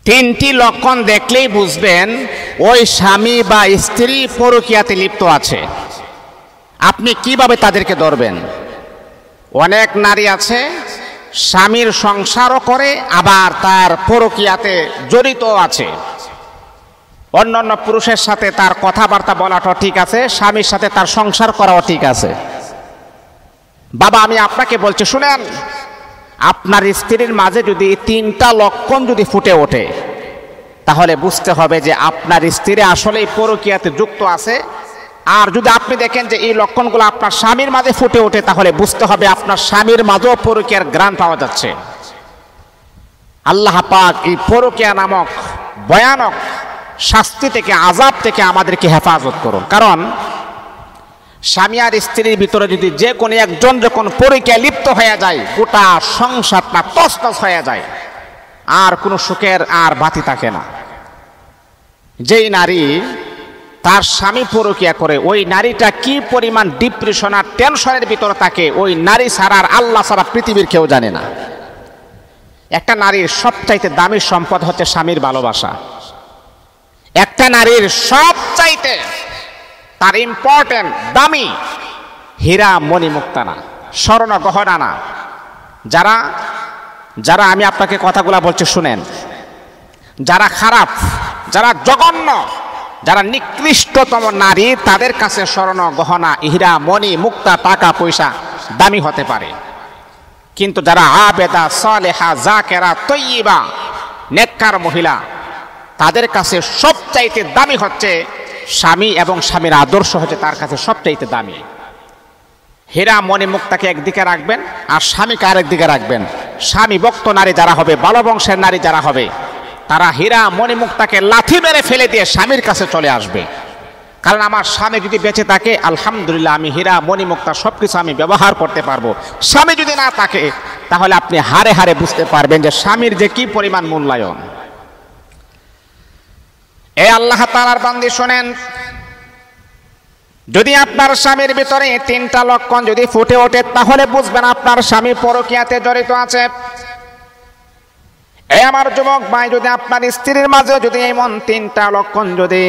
তিনটি লক্ষণ দেখলেই বুঝবেন ওই স্বামী বা স্ত্রী পরকীয়াতে লিপ্ত আছে। আপনি কিভাবে তাদেরকে ধরবেন? অনেক নারী আছে স্বামীর সংসারও করে আবার তার পরকীয়াতে জড়িত আছে। অন্যান্য পুরুষের সাথে তার কথাবার্তা বলাটাও ঠিক আছে, স্বামীর সাথে তার সংসার করাও ঠিক আছে। বাবা, আমি আপনাকে বলছি, শুনেন, আপনার স্ত্রীর মাঝে যদি তিনটা লক্ষণ যদি ফুটে ওঠে তাহলে বুঝতে হবে যে আপনার স্ত্রী আসলেই পরকীয়াতে যুক্ত আছে। আর যদি আপনি দেখেন যে এই লক্ষণগুলো আপনার স্বামীর মাঝে ফুটে ওঠে তাহলে বুঝতে হবে আপনার স্বামীর মাঝেও পরকীয়ার ঘ্রাণ পাওয়া যাচ্ছে। আল্লাহ পাক এই পরকীয়া নামক ভয়ানক শাস্তি থেকে, আযাব থেকে আমাদেরকে হেফাজত করুন। কারণ স্বামী আর স্ত্রীর ভিতরে যদি যে কোনো একজন যখন পরকীয়ায় লিপ্ত হয়ে যায়, গোটা সংসারটা তছনছ হয়ে যায়, আর কোনো সুখের আর বাতি থাকে না। যেই নারী তার স্বামী পরকীয়া করে, ওই নারীটা কি পরিমাণ ডিপ্রেশন আর টেনশনের ভিতরে থাকে, ওই নারী ছাড়া আর আল্লাহ ছাড়া পৃথিবীর কেউ জানে না। একটা নারীর সবচাইতে দামি সম্পদ হচ্ছে স্বামীর ভালোবাসা। একটা নারীর সবচাইতে তার ইম্পর্টেন্ট দামি হীরা মণি মুক্তা না, স্বর্ণ গহনা না। যারা যারা আমি আপনাকে কথাগুলা বলছি শুনেন, যারা খারাপ, যারা জঘন্য, যারা নিকৃষ্টতম নারী, তাদের কাছে স্বর্ণ গহনা, হীরা মণি মুক্তা, টাকা পয়সা দামি হতে পারে। কিন্তু যারা আবেদা, সালেহা, জাকেরা, তয়্যিবা, নেককার মহিলা, তাদের কাছে সবচাইতে দামি হচ্ছে স্বামী, এবং স্বামীর আদর্শ হচ্ছে তার কাছে সবচাইতে দামি। হীরা মণি মুক্তাকে একদিকে রাখবেন আর স্বামীকে আরেক দিকে রাখবেন। স্বামী ভক্ত নারী যারা হবে, ভালো বংশের নারী যারা হবে, তারা হীরা মণি মুক্তাকে লাথি মেরে ফেলে দিয়ে স্বামীর কাছে চলে আসবে। কারণ আমার স্বামী যদি বেঁচে থাকে, আলহামদুলিল্লাহ, আমি হীরা মণি মুক্তা সবকিছু আমি ব্যবহার করতে পারবো। স্বামী যদি না থাকে তাহলে আপনি হারে হারে বুঝতে পারবেন যে স্বামীর যে কি পরিমাণ মূল্যায়ন। এ আল্লাহ তাআলার বান্দী শোনেন, যদি আপনার স্বামীর ভিতরে তিনটা লক্ষণ যদি ফুটে ওঠে তাহলে বুঝবেন আপনার স্বামী পরকীয়াতে জড়িত আছে। এই আমার যুবক ভাই, যদি আপনার স্ত্রীর মাঝে যদি এমন তিনটা লক্ষণ যদি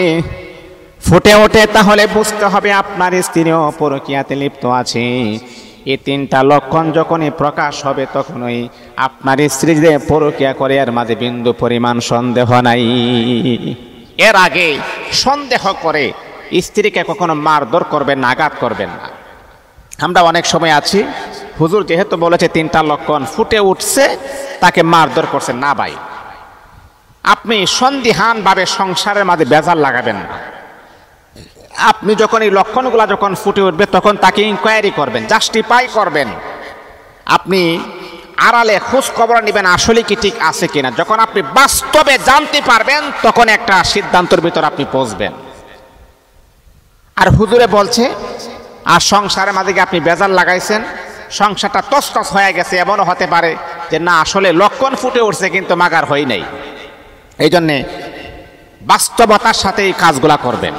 ফুটে ওঠে তাহলে বুঝতে হবে আপনার স্ত্রীও পরকীয়াতে লিপ্ত আছে। এই তিনটা লক্ষণ যখনই প্রকাশ হবে তখনই আপনার স্ত্রী যে পরকীয়া করে এর মাঝে বিন্দু পরিমাণ সন্দেহ নাই। এর আগে সন্দেহ করে স্ত্রীকে কখনো মারধর করবেন না, আঘাত করবেন না। আমরা অনেক সময় আছি, হুজুর যেহেতু বলেছে তিনটা লক্ষণ ফুটে উঠছে তাকে মারধর করছেন না। ভাই, আপনি সন্দিহান ভাবে সংসারের মাঝে বেজার লাগাবেন না। আপনি যখন এই লক্ষণগুলা যখন ফুটে উঠবে তখন তাকে ইনকোয়ারি করবেন, জাস্টিফাই করবেন। আপনি আড়ালে খোঁজ খবর নেবেন আসলে কি ঠিক আছে কিনা। যখন আপনি বাস্তবে জানতে পারবেন তখন একটা সিদ্ধান্তের ভিতর আপনি পৌঁছবেন। আর হুজুরে বলছে আর সংসারের মাঝে আপনি বেজার লাগাইছেন, সংসারটা তছনছ হয়ে গেছে, এমনও হতে পারে যে না আসলে লক্ষণ ফুটে উঠছে কিন্তু মাগার হয় নাই। এই জন্যে বাস্তবতার সাথে এই কাজগুলা করবেন।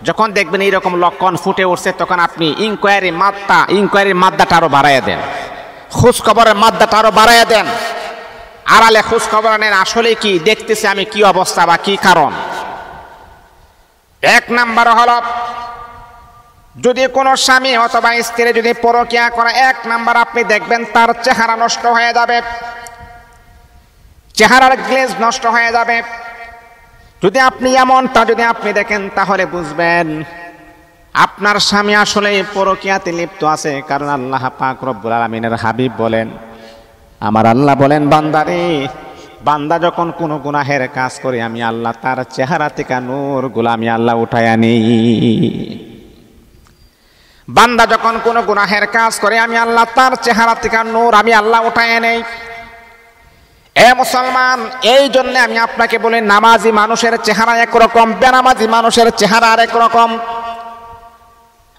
যখন দেখবেন এইরকম লক্ষণ ফুটে উঠছে তখন আপনি ইনকোয়ারির মাত্রাটা আরো বাড়াইয়া দেন, খোঁজ খবরের মাত্রাটা আরো বাড়াইয়া দেন। আড়ালে খোঁজ খবর নেন আসলে কি দেখতেছে আমি, কি অবস্থা বা কি কারণ। এক নাম্বার হলো, যদি কোনো স্বামী অথবা স্ত্রী যদি পরকীয়া করে, এক নাম্বার আপনি দেখবেন তার চেহারা নষ্ট হয়ে যাবে, চেহারার গ্লেজ নষ্ট হয়ে যাবে। যদি আপনি এমনটা যদি আপনি দেখেন তাহলে বুঝবেন আপনার স্বামী আসলে পরকীয়াতে লিপ্ত আছে। কারণ আল্লাহ পাক রব্বুল আলামিনের হাবিব বলেন, আমার আল্লাহ বলেন, বান্দারে, বান্দা যখন কোনো গুনাহের কাজ করে আমি আল্লাহ তার চেহারা থেকে নূর গুলা আমি আল্লাহ উঠায় আনি। বান্দা যখন কোনো গুনাহের কাজ করে আমি আল্লাহ তার চেহারা থেকে নূর আমি আল্লাহ উঠায় নেই। এ মুসলমান, এই জন্য আমি আপনাকে বলি, নামাজি মানুষের চেহারা একরকম, বেনামাজি মানুষের চেহারা আরেক রকম।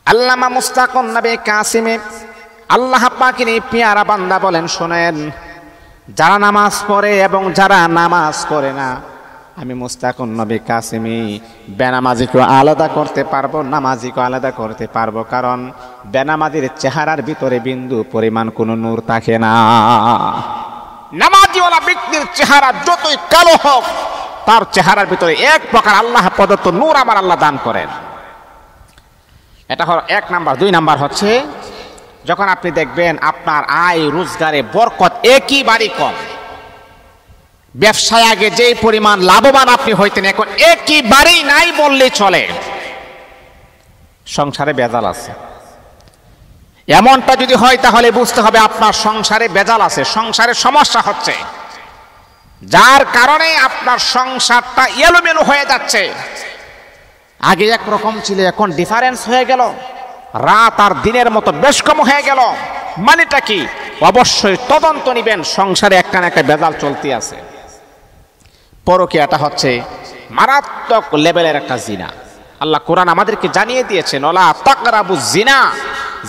আল্লামা মুস্তাকুন নবী কাসিমে আল্লাহ পাকের পেয়ারা বান্দা বলেন, শোনেন, যারা নামাজ পড়ে এবং যারা নামাজ পড়ে না, আমি মুস্তাকুন নবী কাসিমি বেনামাজিকে আলাদা করতে পারবো, নামাজিকে আলাদা করতে পারবো। কারণ বেনামাজির চেহারার ভিতরে বিন্দু পরিমাণ কোনো নূর থাকে না। নামাজিওয়ালা ব্যক্তির চেহারা যতই কালো হোক তার চেহারার ভিতরে এক প্রকার আল্লাহ প্রদত্ত নূর আমার আল্লাহ দান করেন। এটা হলো 1 নাম্বার। 2 নাম্বার হচ্ছে যখন আপনি দেখবেন আপনার আয় রোজগারে বরকত একেবারেই কম, ব্যবসায় আগে যেই পরিমাণ লাভবান আপনি হইতেন এখন একেবারেই নাই বললেই চলে, সংসারে ভেজাল আছে। এমনটা যদি হয় তাহলে বুঝতে হবে আপনার সংসারে ভেজাল আছে, সংসারে সমস্যা হচ্ছে, যার কারণে আপনার সংসারটা এলোমেলো হয়ে যাচ্ছে। আগে একরকম ছিল, এখন ডিফারেন্স হয়ে গেল, রাত আর দিনের মতো বেশ কম হয়ে গেল। মানেটা কি? অবশ্যই তদন্ত নিবেন, সংসারে একটা না একটা ভেজাল চলতে আছে। পরকীয়াটা হচ্ছে মারাত্মক লেভেলের একটা জিনা। আল্লাহ কোরআন আমাদেরকে জানিয়ে দিয়েছেন, ওয়ালা তাকরাবু জিনা,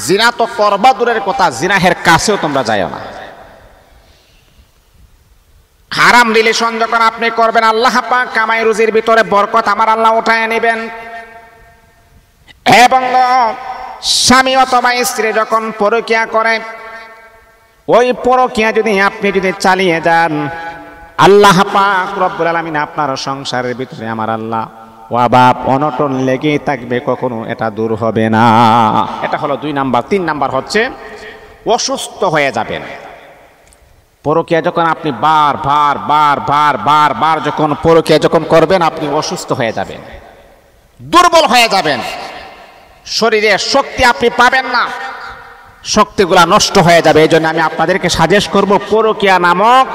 জিনা তো করবা দূরের কথা, জিনাহের কাছেও তোমরা যাও না। হারাম রিলেশন যখন আপনি করবেন, আল্লাহ পাক কামাই রুজির ভিতরে বরকত আমার আল্লাহ উঠায় নেবেন। এবং স্বামী অথবা স্ত্রী যখন পরকীয়া করে, ওই পরকীয়া যদি আপনি চালিয়ে যান, আল্লাহ পাক রব্বুল আলামিন আপনার সংসারের ভিতরে আমার আল্লাহ অভাব অনটন লেগেই থাকবে, কখনো এটা দূর হবে না। এটা হলো 2 নাম্বার। 3 নাম্বার হচ্ছে অসুস্থ হয়ে যাবেন। পরকীয়া যখন আপনি বার যখন পরকীয়া যখন করবেন, আপনি অসুস্থ হয়ে যাবেন, দুর্বল হয়ে যাবেন, শরীরে শক্তি আপনি পাবেন না, শক্তিগুলা নষ্ট হয়ে যাবে। এই জন্য আমি আপনাদেরকে সাজেস্ট করব, পরকীয়া নামক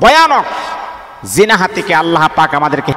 ভয়ানক জিনাহা থেকে আল্লাহ পাক আমাদেরকে